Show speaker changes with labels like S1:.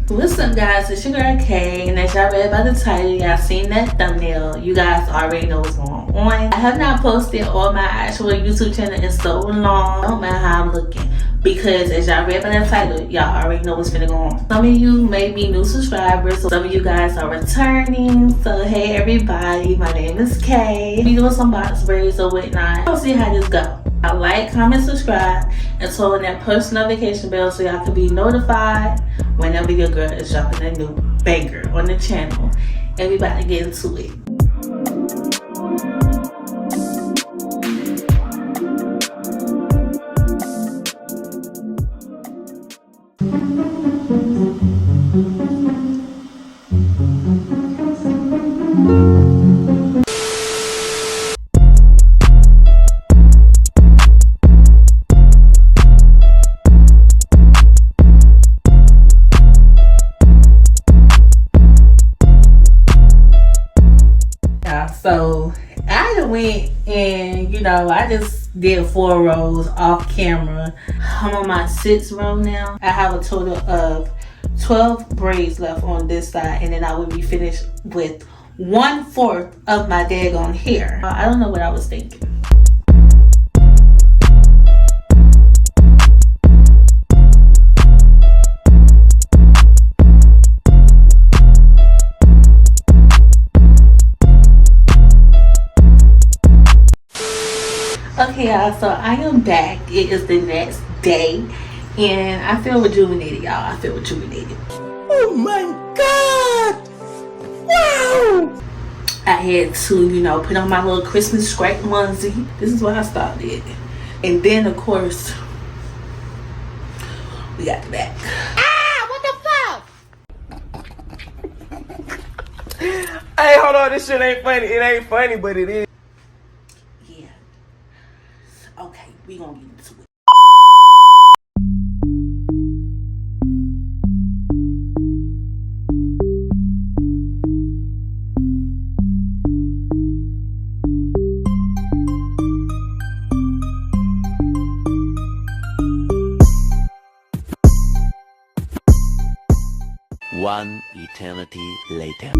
S1: What's up, guys? It's your girl Kay, and as y'all read by the title, y'all seen that thumbnail, you guys already know what's going on. I have not posted on my actual YouTube channel in so long. Don't mind how I'm looking, because as y'all read by the title, y'all already know what's finna go on. Some of you may be new subscribers, so some of you guys are returning. So hey everybody, my name is Kay. We doing some box braids or whatnot. We'll see how this go. Like, comment, subscribe, and turn on that post notification bell so y'all can be notified whenever your girl is dropping a new banger on the channel. And we about to get into it. So I went and I just did 4 rows off camera. I'm on my 6th row now. I have a total of 12 braids left on this side, and then I will be finished with 1/4 of my daggone hair. I don't know what I was thinking. Okay, y'all, so I am back. It is the next day, and I feel rejuvenated, y'all. I feel rejuvenated.
S2: Oh my God! Wow!
S1: I had to, put on my little Christmas scrap onesie. This is what I started. And then, of course, we got the back.
S2: Ah! What the fuck? Hey, hold on. This shit ain't funny. It ain't funny, but it is.
S1: Yeah. Okay, we gonna get into it.
S3: One eternity later.